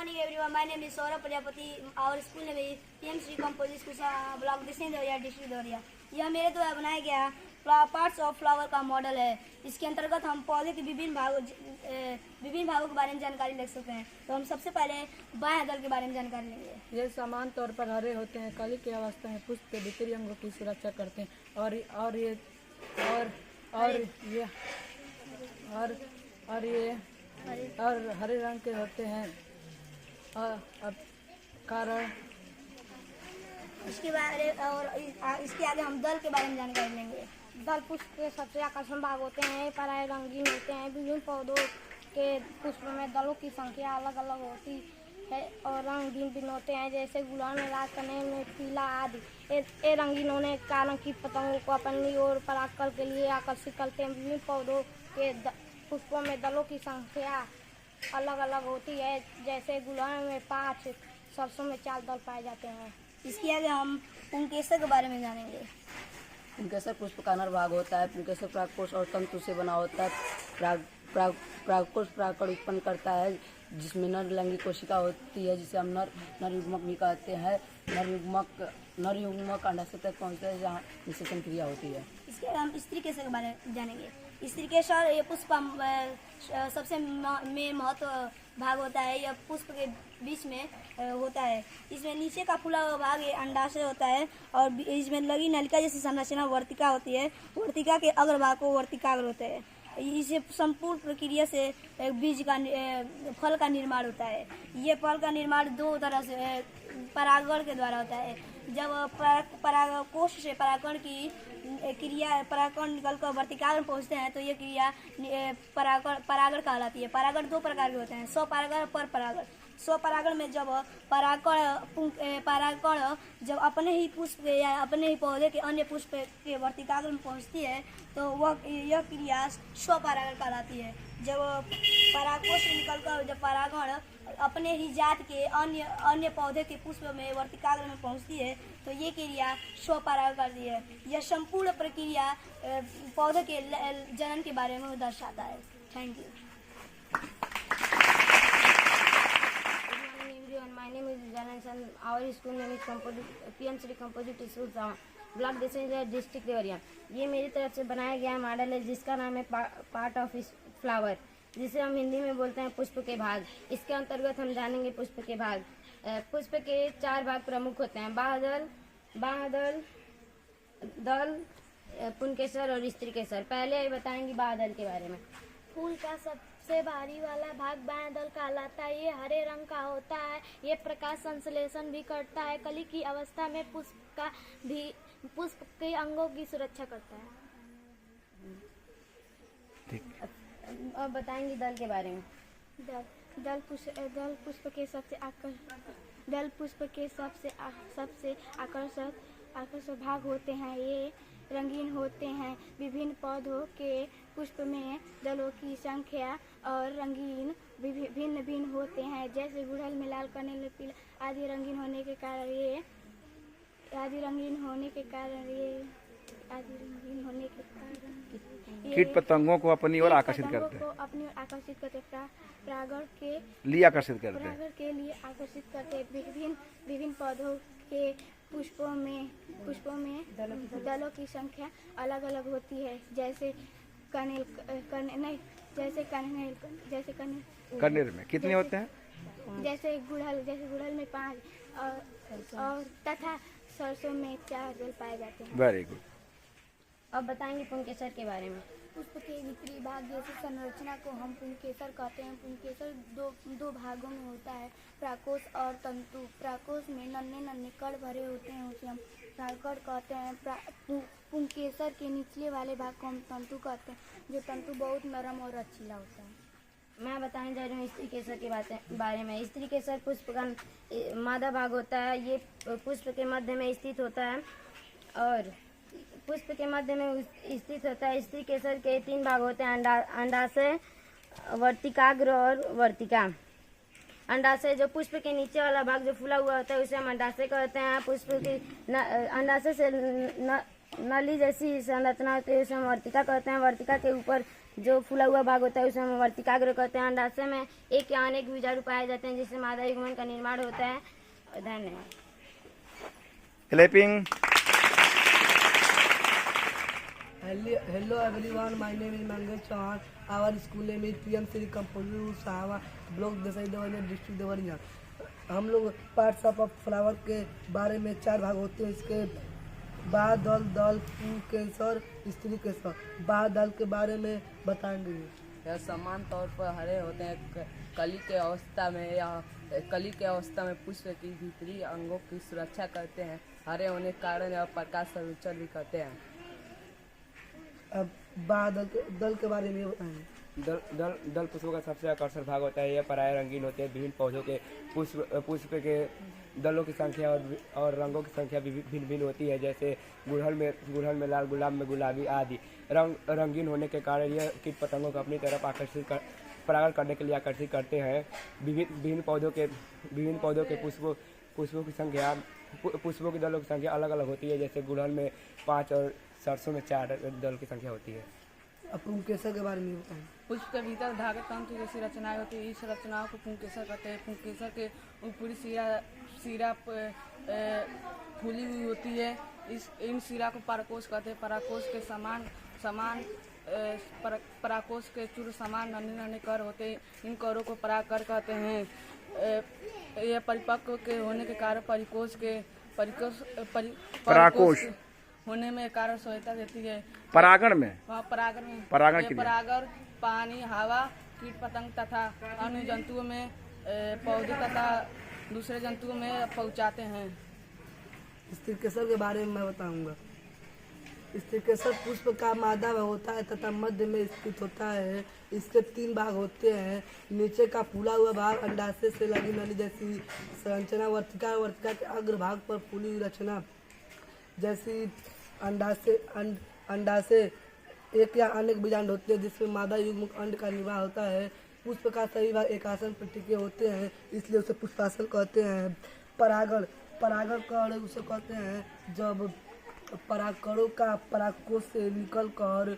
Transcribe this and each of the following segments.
morning everyone. My name is Saurabh Prajapati. Our school name is PM Sri Composite School, block Disandaria district Deoria. यह मेरे द्वारा बनाया गया parts of flower का model है। इसके अंतर्गत हम पौधे के विभिन्न भागों के बारे में जानकारी ले सकते हैं। तो हम सबसे पहले बाएं दल के बारे में जानकारी लेंगे। ये समान तौर पर हरे होते हैं। कली की अवस्था में पुष्प के भीतरी अंगों की सुरक्षा करते हैं और हरे रंग के होते हैं। अब कारण इसके आगे हम दल के बारे में जानकारी लेंगे। दल पुष्प के सबसे आकर्षण भाग होते हैं। पराय रंगीन होते हैं। विभिन्न पौधों के पुष्प में दलों की संख्या अलग अलग होती है और रंग भिन्न भिन्न होते हैं, जैसे गुलाब में लाल, कनेर में पीला आदि। ये रंगीन होने के कारण कीट पतंगों को अपनी ओर परागण के लिए आकर्षित करते हैं। विभिन्न पौधों के पुष्पों में दलों की संख्या अलग अलग होती है, जैसे गुलाब में 5, सरसों में 4 दल पाए जाते हैं। इसके आगे हम पुंकेसर के बारे में जानेंगे। पुंकेसर पुष्प का नर होता है। पुंकेसर परागकोश और तंतु से बना होता है। परागकोश परागकण उत्पन्न करता है, जिसमें नर लैंगिक कोशिका होती है, जिसे हम नर युग्मक भी कहते हैं। नर युग्मक अंडाशय तक पहुँचता है, जहाँ निषेचन क्रिया होती है। इसके हम स्त्री केसर के बारे में जानेंगे। स्त्री केसर ये पुष्प का सबसे महत्व भाग होता है। यह पुष्प के बीच में होता है। इसमें नीचे का फूला हुआ भाग ये अंडाशय होता है और इसमें लगी नलिका जैसी संरचना वर्तिका होती है। वर्तिका के अग्रभाग को वर्तिकाग्र होते हैं। इसे संपूर्ण प्रक्रिया से बीज का फल का निर्माण होता है। ये फल का निर्माण 2 तरह से परागण के द्वारा होता है। जब परागकोश से परागण की क्रिया परागण निकलकर वर्तिकाग्र में पहुंचते हैं तो ये क्रिया परागण कहलाती है। परागण 2 प्रकार के होते हैं, स्वपरागण और परपरागण। स्वपरागण में जब परागण जब अपने ही पुष्प या अपने ही पौधे के अन्य पुष्प के वर्तिकाग्र में पहुंचती है तो यह क्रिया स्वपरागण कहलाती है। जब परागकोश से निकलकर जब परागण अपने ही जात के अन्य पौधे के पुष्प में वर्तिकाग्र में पहुंचती है तो ये क्रिया स्वपरागण करती है। यह संपूर्ण प्रक्रिया पौधे के जनन के बारे में दर्शाता है। Thank you. My name is Janansan. Our school name is PM Sri Composite School, block Disandaria district Deoria. ये मेरी तरफ से बनाया गया मॉडल है, जिसका नाम है पार्ट ऑफ फ्लावर, जिसे हम हिंदी में बोलते हैं पुष्प के भाग। इसके अंतर्गत हम जानेंगे पुष्प के भाग। पुष्प के 4 भाग प्रमुख होते हैं, बाह्यदल, दल, पुंकेसर और स्त्री केसर। पहले बताएंगे बाह्यदल के बारे में। फूल का सबसे बाहरी वाला भाग बाएं दल कहलाता है। ये हरे रंग का होता है। ये प्रकाश संश्लेषण भी करता है। कली की अवस्था में पुष्प के अंगों की सुरक्षा करता है। अब बताएंगे दल के बारे में। दल पुष्प के सबसे आकर्षक भाग होते हैं। ये रंगीन होते हैं। विभिन्न पौधों के पुष्प में दलों की संख्या और रंगीन भिन्न भिन्न होते हैं, जैसे गुड़हल में लाल, कनेर में पीला आदि। रंगीन होने के कारण कीट पतंगों को अपनी ओर आकर्षित करते हैं। परागण के लिए आकर्षित करते हैं। विभिन्न पौधों के पुष्पों में दलों की संख्या अलग अलग होती है, जैसे कनेर में कितने होते हैं? जैसे गुड़हल में 5 और तथा सरसों में 4 दल पाए जाते हैं। Very good. अब बताएंगे पुंकेसर के बारे में। पुष्प के भीतरी भाग जैसी संरचना को हम पुंकेसर कहते हैं। पुंकेसर दो भागों में होता है, परागकोश और तंतु। परागकोश में नन्हे कण भरे होते हैं, उसे हम परागकण कहते हैं। पुंकेसर के निचले वाले भाग को हम तंतु कहते हैं, जो तंतु बहुत नरम और रचीला होता है। मैं बताने जा रही हूँ स्त्री केसर के बारे में। स्त्री केसर पुष्प का मादा भाग होता है। ये पुष्प के मध्य में स्थित होता है और स्त्री केसर के 3 भाग होते हैं, अंडाशय, वर्तिकाग्र और वर्तिका। अंडाशय जो पुष्प के नीचे वाला भाग जो फूला हुआ होता है उसे हम अंडाशय कहते हैं। पुष्प की अंडाशय से नली जैसी संरचना होती है, उसे हम वर्तिका कहते हैं। वर्तिका के ऊपर जो फूला हुआ भाग होता है उसे हम वर्तिकाग्र कहते हैं। अंडाशय में एक या अनेक बीजाणु पाए जाते हैं जिससे मादा युग्मन का निर्माण होता है। धन्यवाद। Clapping. Hello everyone, my name is Mangesh Chauhan. Our school name is PM Sri Composite Sawa, block Dashain Deoria, district Deoria. हम लोग पार्ट्स ऑफ फ्लावर के बारे में 4 भाग होते हैं। इसके बाद दल, दल, पुंकेसर, स्त्री केसर। बाद दल के बारे में बताएंगे। यह समान तौर पर हरे होते हैं। कली के अवस्था में पुष्प की भीतरी अंगों की सुरक्षा करते हैं। हरे होने के कारण यह प्रकाश संरक्षण भी करते हैं। अब बाद दल के बारे में बताएंगे। दल पुष्पों का सबसे आकर्षक भाग होता है। यह प्राय रंगीन होते हैं। विभिन्न पौधों के पुष्प के दलों की संख्या और रंगों की संख्या भी भिन्न भिन्न होती है। जैसे गुड़हल में लाल, गुलाब में गुलाबी आदि। रंगीन होने के कारण यह कीट पतंगों को अपनी तरफ परागण करने के लिए आकर्षित करते हैं। विभिन्न पौधों के पुष्पों की दलों की संख्या अलग अलग होती है। जैसे गुड़हल में 5 और सरसों में 4 दल की संख्या होती है। अब पुंकेसर के बारे में बताएं। पुष्प के भीतर धागे तंतु जैसी रचनाएं होती है। इस रचनाओं को पुंकेसर कहते हैं। पुंकेसर के ऊपरी सिरा फूली हुई होती है। इन सिरा को पराकोश कहते हैं। पराकोश के समान पराकोश के चूर समान नन्हे कर होते हैं। इन करों को पराकर कहते हैं। यह परिपक्व के होने के कारण पराकोश होने में कारण सहायता देती है। परागण में परागण पानी, हवा, कीट पतंग तथा अन्य जंतुओं में पौधे तथा दूसरे जंतुओं में पहुंचाते हैं। स्त्री केसर के बारे में मैं बताऊंगा। स्त्री केसर पुष्प का मादा में होता है तथा मध्य में स्थित होता है। इसके 3 भाग होते हैं। नीचे का फूला हुआ भाग अंडाशय से लगी नली जैसी संरचना, वर्तिका के अग्र भाग पर फूली हुई रचना जैसी अंडाशय एक या अनेक बीजांड होते हैं जिसमें मादा युग्म अंड का निर्माण होता है। पुष्प का सभी भाग एक आसन पर टिके होते हैं, इसलिए उसे पुष्पासन कहते हैं। परागण कण उसे कहते हैं जब परागकणों का परागकोश से निकल कर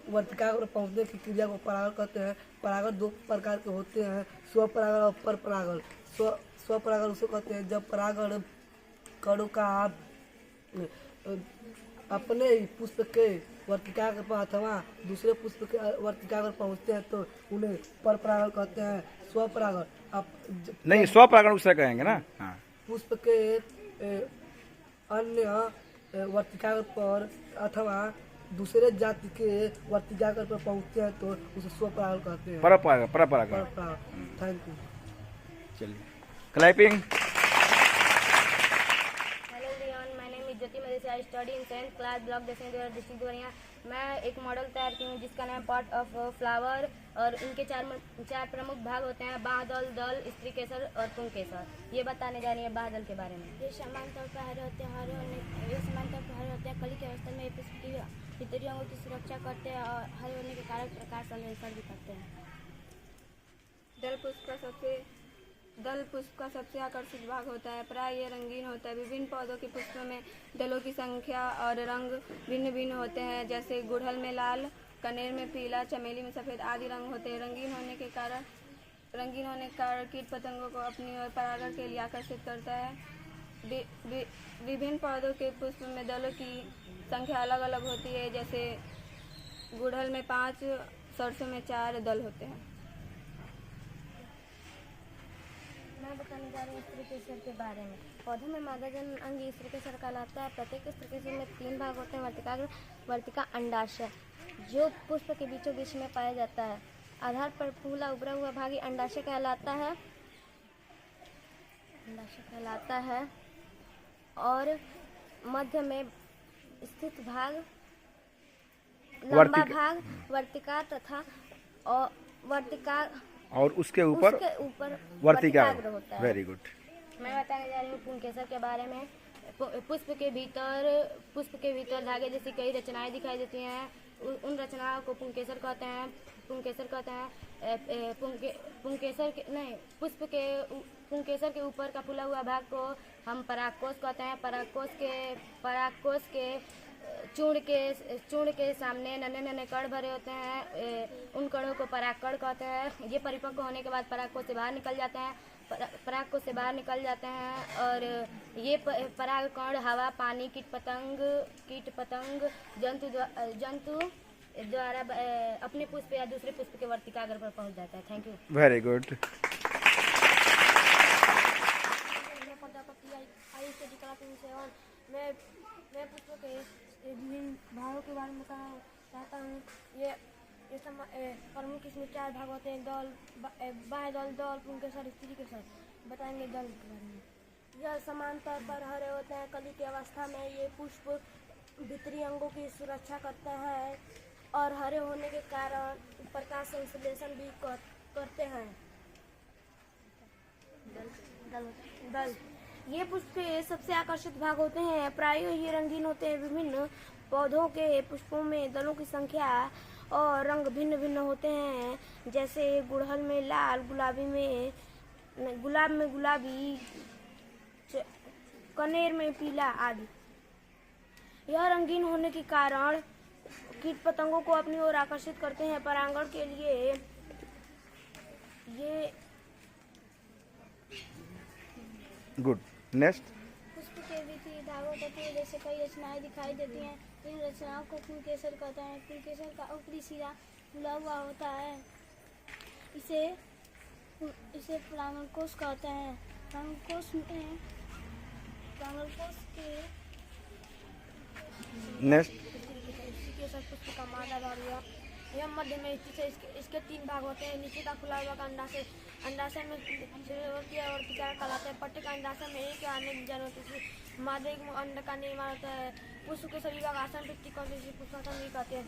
वर्तिका पर पहुंचने की क्रिया को परागण कहते हैं। परागण 2 प्रकार के होते हैं, स्वपरागण और परपरागण। स्वपरागण उसे कहते हैं जब परागण कणों का अपने ही पुष्प के वर्तिका पर अथवा दूसरे पुष्प के वर्तिका पर पहुंचते हैं तो उन्हें परपरागण कहते हैं। स्वपरागण नहीं, स्वपरागण उसे कहेंगे ना। हाँ। पुष्प के अन्य वर्तिका पर अथवा दूसरे जाति के वर्तिका पर पहुंचते हैं तो उसे स्वपरागण कहते हैं। परपरागण। Thank you. चलिए, clapping. I study in 10th class block district Deoria. मैं एक मॉडल तैयार की हूँ जिसका नाम पार्ट ऑफ फ्लावर और इनके 4 प्रमुख भाग होते हैं, बादल, दल, स्त्री केसर और पुंकेसर। ये बताने जा रही है बादल के बारे में। ये समान तौर पर हरे होते हैं। कली की अवस्था में पुष्प की भीतरी अंगों की सुरक्षा करते हैं और हरे होने के कारण प्रकाश संश्लेषण भी करते हैं। दल पुष्प का सबसे आकर्षक भाग होता है। प्राय ये रंगीन होता है। विभिन्न पौधों के पुष्पों में दलों की संख्या और रंग भिन्न भिन्न होते हैं। जैसे गुड़हल में लाल, कनेर में पीला, चमेली में सफ़ेद आदि रंग होते हैं। रंगीन होने के कारण कीट पतंगों को अपनी ओर परागण के लिए आकर्षित करता है। विभिन्न पौधों के पुष्प में दलों की संख्या अलग अलग होती है। जैसे गुड़हल में 5, सरसों में 4 दल होते हैं। मैं बताने जा रही हूँ स्त्री केसर के बारे में। पौधे में मादा जन अंग स्त्री केसर कहलाता है। प्रत्येक स्त्री केसर में 3 भाग होते हैं, वर्तिका, अंडाशय, जो पुष्प के बीचों बीच में पाया जाता है। आधार पर फूला उभरा हुआ भाग अंडाशय कहलाता है और मध्य में स्थित भाग लंबा भाग वर्तिका तथा और उसके ऊपर वर्तिका होता है। Very good. मैं बताने जा रही हूँ पुंकेसर के बारे में। पुष्प के भीतर धागे जैसी कई रचनाएं दिखाई देती हैं। उन रचनाओं को पुंकेसर कहते हैं। पुंकेसर के ऊपर का फूला हुआ भाग को हम परागकोश कहते हैं। परागकोश के चूर्ण के सामने नन्हे नन्हे कण भरे होते हैं। उन कणों को परागकण कहते हैं। ये परिपक्व होने के बाद परागकोश से बाहर निकल जाते हैं। परागकोश से बाहर निकल जाते हैं और ये परागकण हवा, पानी, कीट पतंग, जंतु द्वारा अपने पुष्प या दूसरे पुष्प के वर्तिकाग्र पर पहुंच जाता है। Thank you. Very good. मैं पुष्पों के विभिन्न भागों के बारे में बताना चाहता हूँ। ये प्रमुख इसमें 4 भाग होते हैं। दल, बाह्य दल, पुंकेसर, स्त्री केसर। बताएंगे दल के बारे में। यह समांतर पर हरे होते हैं। कली की अवस्था में ये पुष्प भीतरी अंगों की सुरक्षा करते हैं और हरे होने के कारण प्रकाश संश्लेषण भी करते हैं। दल ये पुष्प के सबसे आकर्षित भाग होते हैं। प्रायः ये रंगीन होते हैं। विभिन्न पौधों के पुष्पों में दलों की संख्या और रंग भिन्न भिन्न होते हैं। जैसे गुड़हल में लाल, गुलाब में गुलाबी, कनेर में पीला आदि। यह रंगीन होने के कारण कीट पतंगों को अपनी ओर आकर्षित करते हैं। परागण के लिए ये गुड। नेक्स्ट। पुष्प के भीतरी धागों तत्व जैसे कई रचनाएं दिखाई देती हैं। इन रचनाओं को पुंकेसर कहते हैं। पुंकेसर का ऊपरी सिरा खुला हुआ होता है। इसे परागकोश कहते हैं। परागकोश के नेक्स्ट। पुष्प का मादा भाग हुआ। यह मध्य में स्थित है। इसके 3 भाग होते हैं। नीचे का खुला हुआ का अंडाशय में वर्तिका कहलाता है। पट्टे का अंडाशय में एक या अनेक बीजाणु होते हैं। मादे अंड का निर्माण होता है। पुष्प के सभी भाग आसन पुष्पासन भी कहते हैं।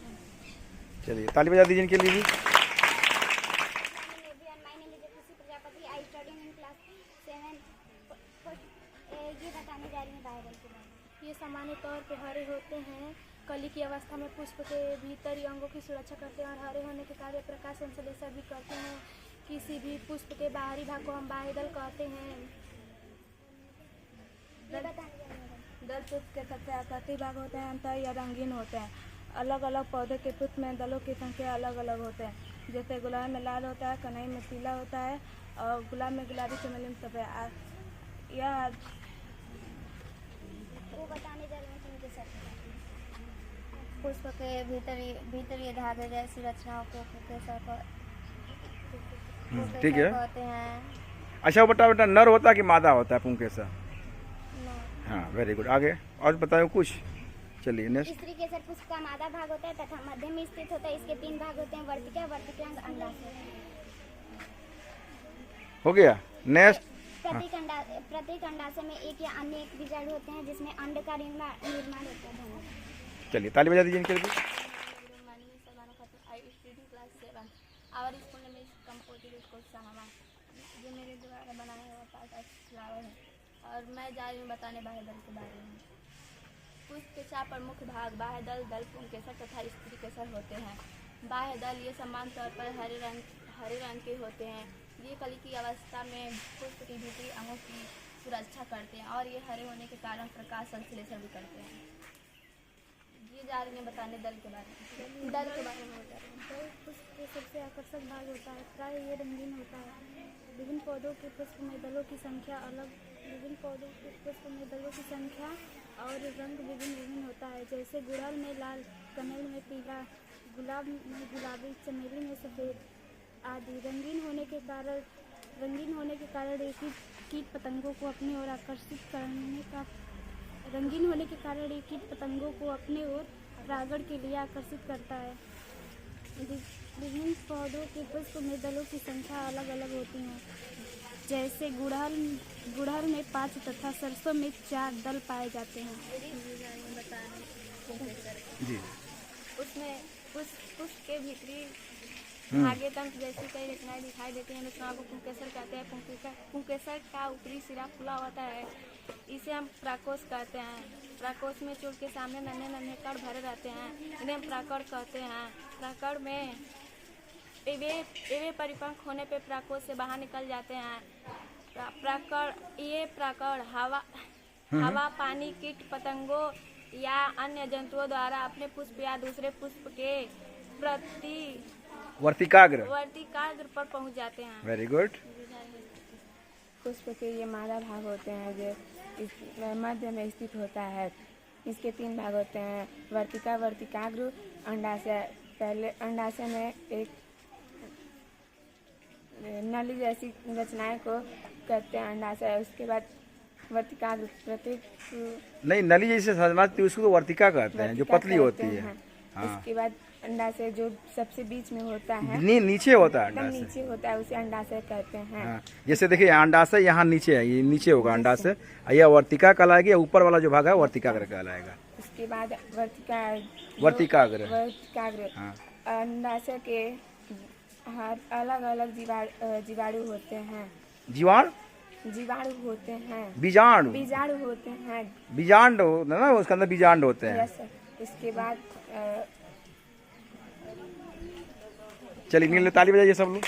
चलिए ताली बजा दीजिए इनके लिए भी। ये बताने जा रही है बाह्य दल के बारे में। ये सामान्य तौर पर हरे होते हैं। कली की अवस्था में पुष्प के भीतरी अंगों की सुरक्षा करते हैं और हरे होने के कार्य प्रकाश संश्लेषण भी करते हैं। किसी भी पुष्प के बाहरी भाग को हम बाह्य दल कहते हैं। दल पुष्प के सबसे आकर्षक भाग होते हैं। अंतर या रंगीन होते हैं। अलग अलग पौधे के पुष्प में दलों की संख्या अलग अलग होते हैं। जैसे गुलाब में लाल होता है, कनई में पीला होता है और गुलाब में गुलाबी, चमेली में सफेद। यह वो बताने जा रहे हैं पुंकेसर के बारे में। पुष्प के भीतरी धागे जैसी रचनाओं को पुंकेसर ठीक है। कहते हैं। अच्छा बेटा नर होता है कि मादा होता है पुंकेसर? हाँ वेरी गुड। आगे और बताओ कुछ। चलिए नेक्स्ट। स्त्री केसर पुष्प का मादा भाग होता है तथा मध्य में स्थित होता है। इसके 3 भाग होते हैं। वर्तिका, वर्तिकांग, अंडाशय। हो गया। नेक्स्ट। प्रत्येक अंडाशय में एक या अन्य एक बीजाणु होते हैं जिसमें अंड का निर्माण होता है। धन्यवाद। चलिए ताली बजा दीजिए इनके लिए। आवर स्कूल में कंपोजिट स्कूल साहबा ये मेरे द्वारा बनाया हुआ पार्ट ऑफ फ्लावर है और मैं जा रही हूँ बताने बाह्य दल के बारे में। पुष्प के 4 प्रमुख भाग बाह्य दल, पुंकेसर तथा स्त्री केसर होते हैं। बाह्य दल ये समान तौर पर हरे रंग के होते हैं। ये कली की अवस्था में पुष्प के भीतरी अंगों की सुरक्षा करते हैं और ये हरे होने के कारण प्रकाश संश्लेषण भी करते हैं। ये जा रही है बताने दल के बारे में। दल के बारे में बता रहे हैं। पुष्प के सबसे आकर्षक भाग होता है। प्राय ये रंगीन होता है। विभिन्न पौधों के पुष्प में दलों की संख्या और रंग विभिन्न होता है। जैसे गुड़हल में लाल, कनेर में पीला, गुलाब में गुलाबी, चमेली में सफ़ेद आदि। रंगीन होने के कारण ये कीट पतंगों को अपनी ओर परागण के लिए आकर्षित करता है। विभिन्न पौधों के पुष्प में दलों की संख्या अलग अलग होती है। जैसे गुड़हल में 5 तथा सरसों में 4 दल पाए जाते हैं। जी। उसमें पुष्प के भीतरी धागे तंत्र जैसी कई रचनाएं दिखाई देती हैं। रचनाओं को पुंकेसर कहते हैं। पुंकेसर का ऊपरी सिरा खुला होता है। इसे हम प्राकोश कहते हैं। प्राकोश में चूर्ण के सामने नन्हे कण भरे रहते हैं। इन्हें हम प्राकड़ कहते हैं। प्राकड़ में वे परिपक्व होने पे प्राकोश से बाहर निकल जाते हैं। प्राकड़ हवा, पानी, कीट पतंगों या अन्य जंतुओं द्वारा अपने पुष्प या दूसरे पुष्प के प्रति वर्तिकाग्र वर्तिकाग्र पर पहुंच जाते हैं। Very good. पुष्प के ये मादा भाग होते हैं जो इस मध्य में स्थित होता है। इसके 3 भाग होते हैं, वर्तिका, वर्तिकाग्र, अंडाशय। पहले अंडाशय में एक नली जैसी रचनाएं को कहते हैं अंडाशय। उसके बाद वर्तिकाग्र प्रत्येक नहीं, नली जैसे समझती उसको तो वर्तिका कहते हैं, जो वर्तिका पतली होती कहते है। हैं। हाँ। उसके बाद अंडाशय जो सबसे बीच में होता है, नीचे होता है एकदम अंडाशय। नीचे होता है, उसे अंडाशय कहते हैं। हाँ, जैसे देखिए अंडाशय यहाँ नीचे है, ये नीचे होगा अंडाशय, यह वर्तिका कहलाएगी, या ऊपर वाला जो भाग है वर्तिकाग्र कहलाएगा। उसके बाद वर्तिकाग्र। वर्तिकाग्र हाँ। अंडाशय के हर अलग अलग जीवाणु होते हैं। जीवाणु होते हैं, बीजाणु होते हैं। बीजांड ना, उसके अंदर बीजांड होते हैं। Yes sir. इसके बाद चलिए ताली बजाइए सब लोग।